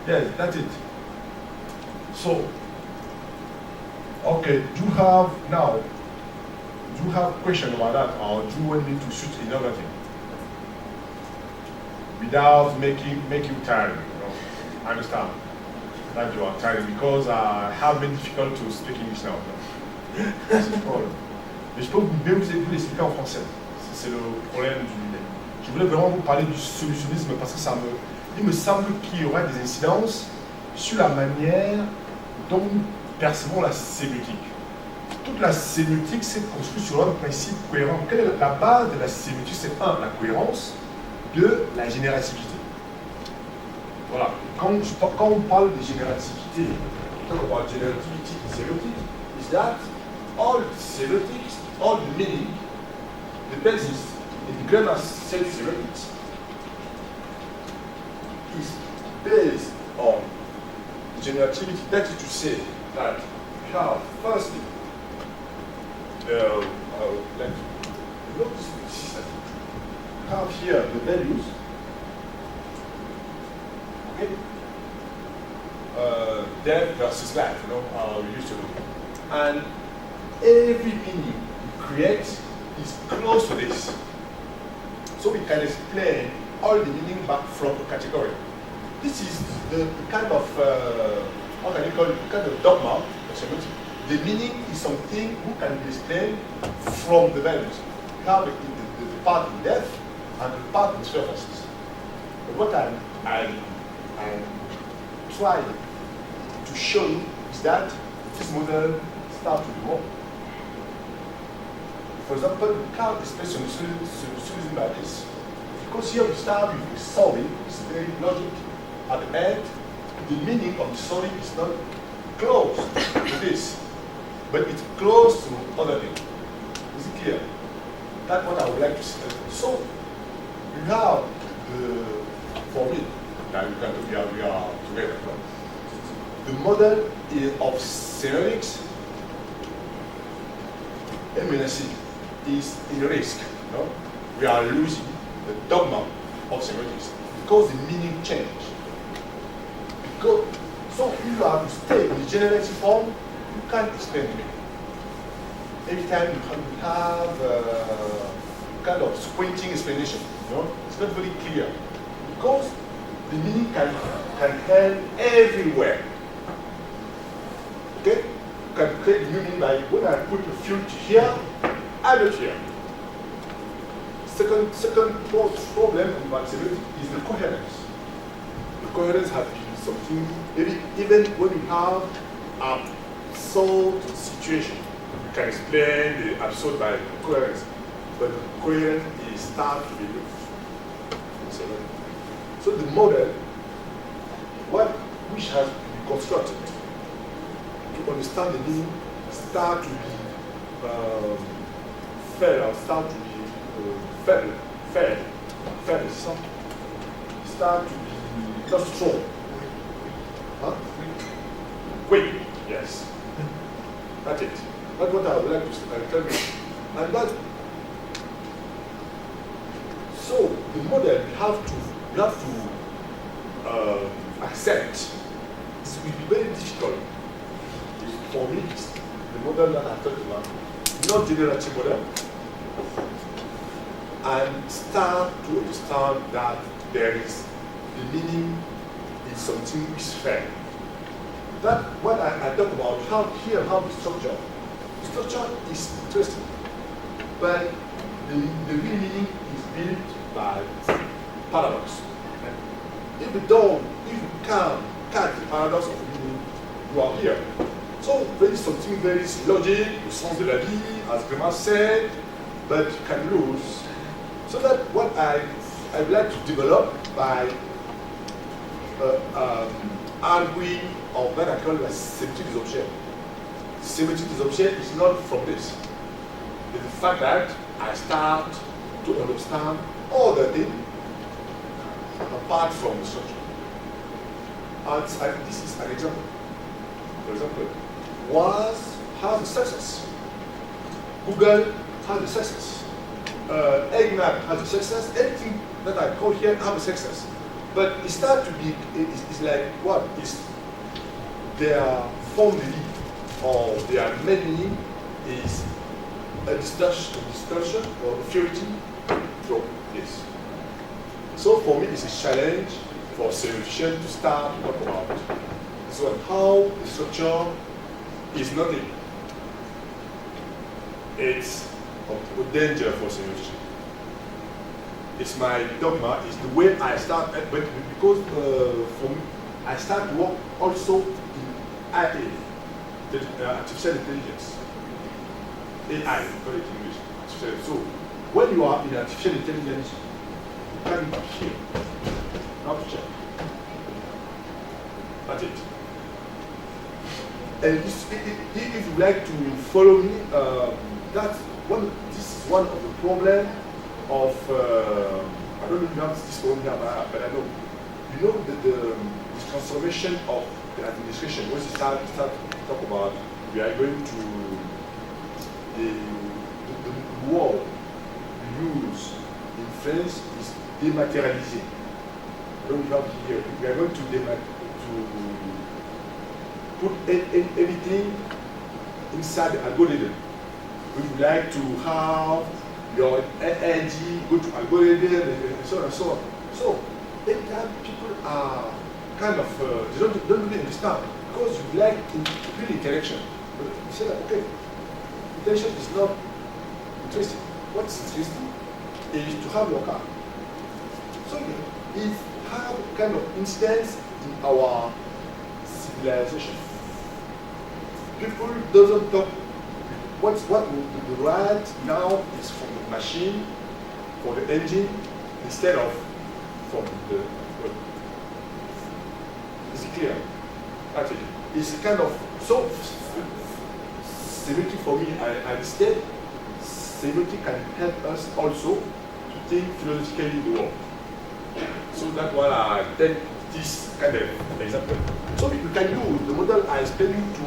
Yes, that's it. So, okay, do you have now, do you have question about that, or do you want me to shoot another thing? Without making you tired, I understand that you are tired because I have been difficult to speak English now. C'est le problème. Mais je peux bien vous l'expliquer en français. C'est le problème du... Je voulais vraiment vous parler du solutionnisme parce que il me semble qu'il y aura des incidences sur la manière dont nous percevons la sémiotique. Toute la sémiotique s'est construite sur un principe cohérent. Quelle est la base de la sémiotique? C'est un, la cohérence, deux, la générativité. Voilà. Quand on parle de générativité, talk about generativity in semiotics, is that all semiotics, all the meaning, the basis in the grammar set semiotics is based on generativity. That is to say that we have firstly, we have here the values. Okay. Death versus life, how we used to do. And every meaning we create is close to this. So we can explain all the meaning back from a category. This is the kind of, how can you call it, kind of dogma. The meaning is something who can be explained from the values. You have the part in depth and the part in surfaces. But what I try to show you is that this model starts with more. For example, we can't express solution by this. Because here we start with solid, it's very logic. At the end, the meaning of the solid is not close to this, but it's close to other things. Is it clear? That's what I would like to say. So, you have the, for me, that we are together. The model of semiotics, MNC, is in risk. We are losing the dogma of semiotics because the meaning change. So if you have to stay in the generative form, you can't explain the meaning. Every time you have kind of squinting explanation, it's not very clear because the meaning can help everywhere. Okay? You can create meaning by when I put a field here, add it here. Second problem about semiotics is the coherence. The coherence has been something, maybe even when you have an absurd situation, you can explain the absurd by coherence, but the coherence is start to be used. So the model, which has been constructed to understand the meaning, start to be fair, or start to be fair, start to be not strong. Huh? Quick, yes. That's it. That's what I would like to tell you. And that, so the model you have to accept. It will be very difficult for me. The model that I talked about, not generative model, and start to understand that there is the meaning in something which is fair. That what I talk about, how the structure is interesting, but the real meaning is built by paradox. If you can't catch the paradox of the meaning, you are here. So there is something very logic, le sens de la vie, as Gréma said, but you can lose. So that what I'd like to develop by arguing or what I call the semiotic disruption. Semiotic disruption is not from this. It's the fact that I start to understand all the things apart from the structure. And this is an example. For example, WAS has a success. Google has a success. Eggmap has a success. Everything that I call here has a success. But it starts to be, it's like what? It's their formally or their main meaning is a distortion or purity from this. So for me, it's a challenge for solution to start to talk about. So how the structure is nothing. It's a danger for solution. It's my dogma. It's the way I start, but because for me, I start to work also in IA, artificial intelligence. AI, call it English. So when you are in artificial intelligence, you can be here. Now to check. That's it. And if you like to follow me, this is one of the problems of, I don't know if you have this one here, but I know. You know this transformation of the administration, once you start to talk about, we are going to, the word we use in France is dématérialisé. I don't know if you have here. We are going to put anything inside the algorithm. We would like to have your energy go to algorithm and so on and so on. So, every time people are kind of, they don't really understand because you like really interaction. But you say that, okay, interaction is not interesting. What's interesting is to have your car. So, if you have kind of instance in our civilization, people doesn't talk. What the right now is from the machine, for the engine, instead of from the. Is it clear? Actually, it's kind of so semiotic for me. I understand semiotic can help us also to think philosophically the world. So that's why I take this kind of example. So we can do the model I explained to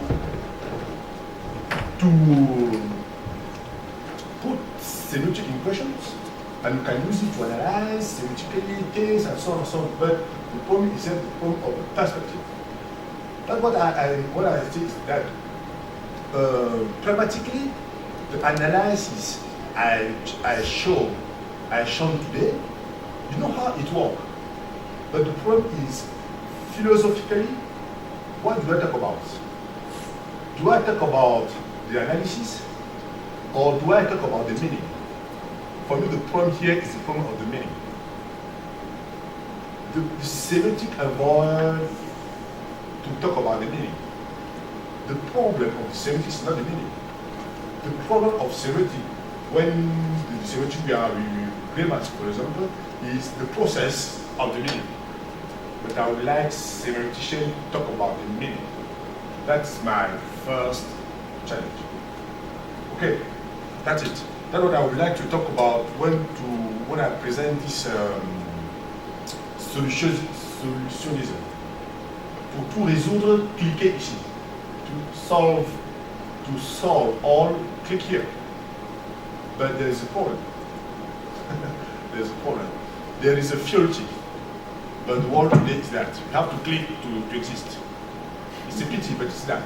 put semiotic in questions, and you can use it to analyze semiotically things and so on and so on. But the problem is the problem of perspective. That's what I think that pragmatically the analysis I shown today, you know how it works. But the problem is philosophically, what do I talk about? Do I talk about the analysis, or do I talk about the meaning? For me, the problem here is the problem of the meaning. The semiotic avoid to talk about the meaning. The problem of the semiotic is not the meaning. The problem of semiotic, when the semiotic we are grammars, for example, is the process of the meaning. But I would like semiotician to talk about the meaning. That's my first challenge. Okay, that's it. That's what I would like to talk about when I present this solutionism. Pour tout résoudre, cliquez ici. To solve all, click here. But there is a problem. There's a problem. There is a theory. But the world today is that. You have to click to exist. It's a pity, but it's that.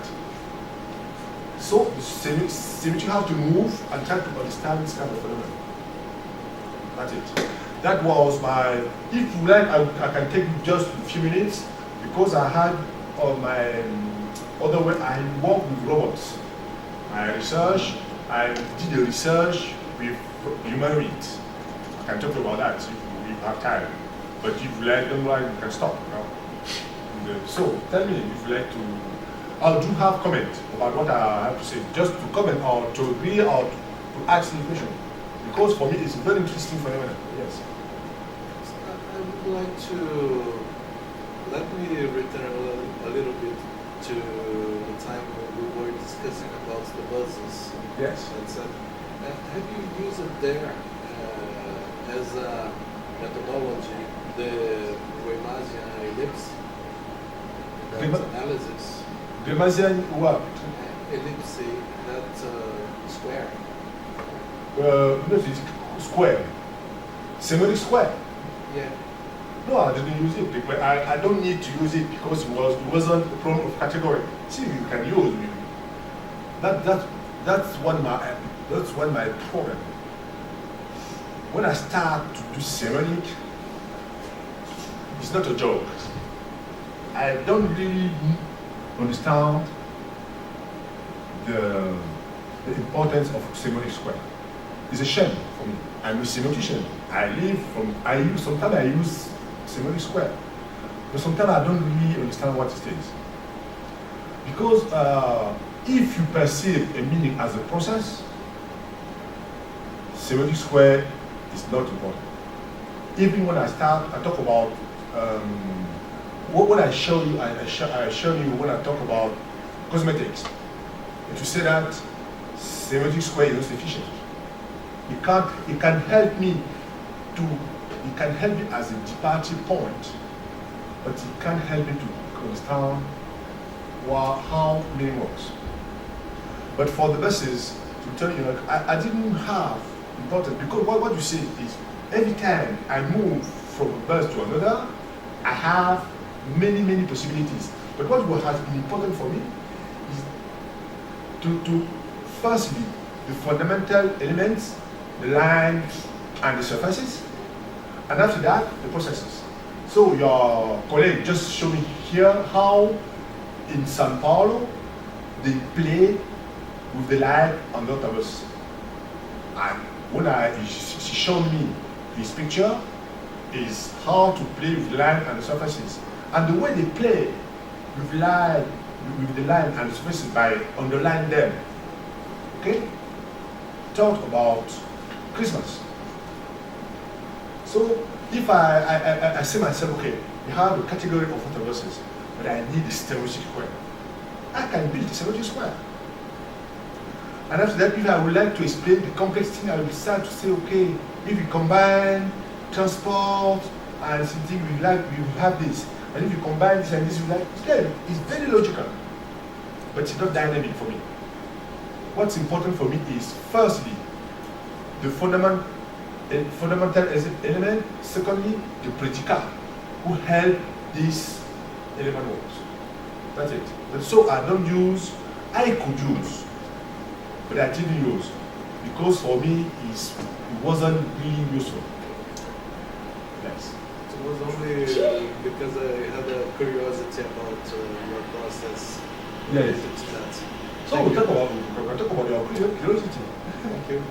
So, you have to move and try to understand this kind of phenomenon. That's it. That was my, if you like, I can take just a few minutes, because I had on my other way, I work with robots. I research, I did the research with humanoids. I can talk about that if we have time. But if you like, don't like, you can stop. You know? So, tell me if you like to, or do you have comment about what I have to say? Just to comment or to agree or to ask the question. Because for me, it's a very interesting phenomenon. Yes. I would like to, let me return a little bit to the time when we were discussing about the buzzes. Yes. Have you used it there as a methodology, the Riemannian ellipse? That analysis. Riemannian what? Ellipse, that square. No, it's square. Semiotic square. Yeah. No, I didn't use it because I don't need to use it because it wasn't a problem of category. See, you can use it. That's one my problem. When I start to do semiotic, it's not a joke. I don't really understand the importance of semiotic square. It's a shame for me. I'm a semiotician. Sometimes I use semiotic square, but sometimes I don't really understand what it is. Because if you perceive a meaning as a process, semiotic square is not important. Even when I talk about what I show you, I show you when I talk about cosmetics. And to say that semiotic square is not sufficient. It can help me as a departure point, but it can't help me to understand how meaning works. But for the buses, to tell you, I didn't have importance because what you see is every time I move from a bus to another, I have many possibilities. But what has been important for me is to firstly, the fundamental elements, the lines and the surfaces, and after that, the processes. So your colleague just showed me here how in Sao Paulo they play with the light on the autobus. And when she showed me his picture, is how to play with the line and the surfaces. And the way they play with the line and the surfaces by underlining them. Okay? Talk about Christmas. So if I say myself, okay, you have a category of autobuses, but I need a semiotic square. I can build a semiotic square. And after that, if I would like to explain the complex thing, I will start to say, okay, if you combine transport and something we will have this. And if you combine this and this, you like it's very logical. But it's not dynamic for me. What's important for me is firstly the fundamental element, secondly the predicate who help this element works. That's it. But so I could use, but I didn't use because for me it wasn't really useful. Yes. It was only because I had a curiosity about your process related to that. So we'll talk about your curiosity. Thank you.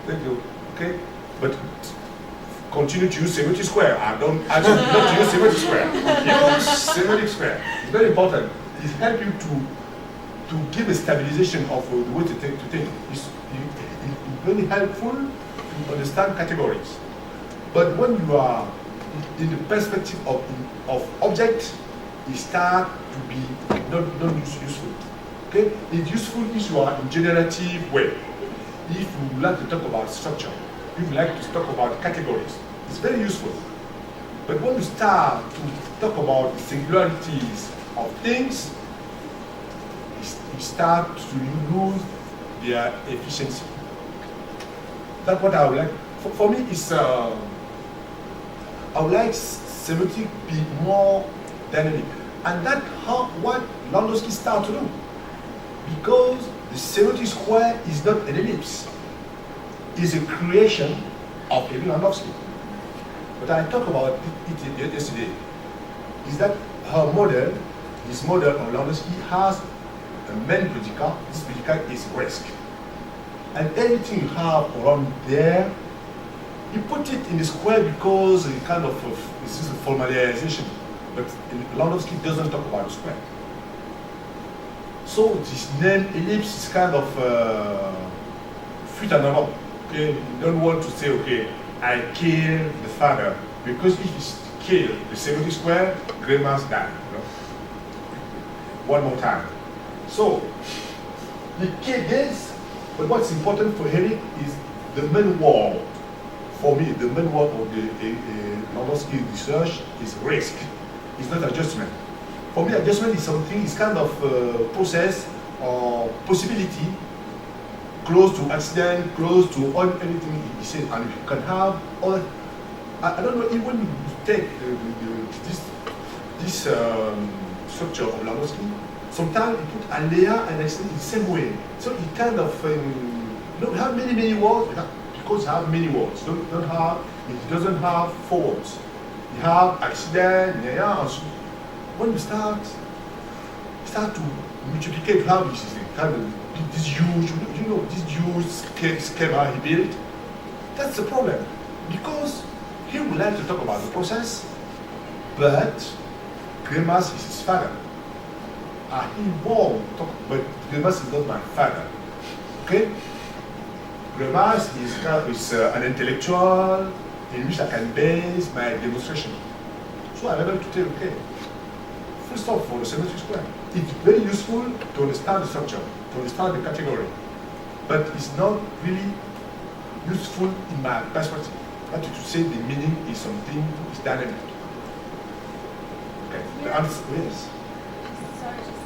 Thank you. Okay, but continue to use semiotic square. I don't actually not to use semiotic square. Use semiotic square. It's very important. It helps you to give a stabilization of the way to think. It's very helpful to understand categories. But when you are in the perspective of object, it starts to be not useful. Okay? It's useful if you are in generative way. If you like to talk about structure, if you like to talk about categories, it's very useful. But when you start to talk about the singularities of things, you start to lose their efficiency. That's what I would like. For me, it's I would like semiotic be more dynamic, and that's what Landowski started to do. Because the semiotic square is not an ellipse, it's a creation of Emil Landowski. But I talked about it yesterday. Is that her model, this model of Landowski has a main predicate. This predicate is risk. And everything you have around there, you put it in the square because it kind of this is a formalization. But Landowski doesn't talk about the square. So this name ellipse is kind of fuite en avant. Okay, you don't want to say, okay, I kill the father, because if you kill the semiotic square, Greimas die. One more time. So the key is, but what's important for Eric is the main word. For me, the main word of the Landowski research is risk. It's not adjustment. For me, adjustment is something, it's kind of process or possibility close to accident, close to anything he said. And you can have all, I don't know, even take this structure of Landowski, sometimes you put a layer and extend it the same way. So it kind of don't have many words because it have many words. It doesn't have 4 words. You have accident, and so when you start to multiply, you have this huge, this huge schema he built. That's the problem, because he would like to talk about the process, but Greimas is his father. He won't talk, but Greimas is not my father. Okay? Greimas is an intellectual in which I can base my demonstration. So I'm able to tell, okay, first off, for the symmetry square, it's very useful to understand the structure, to understand the category, but it's not really useful in my perspective. That is to say the meaning is something, is dynamic. Okay, the answer, yes. Sorry, just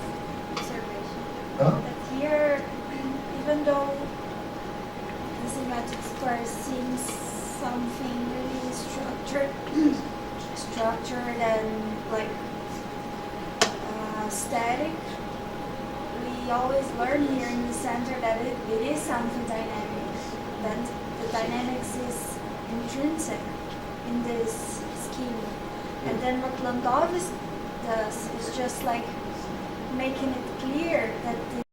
observation. Huh? That here, even though the symmetric square seems something really structured and like static, we always learn here in the center that it is something dynamic. That the dynamics is intrinsic in this scheme. And then what Landowski does is just like making it clear that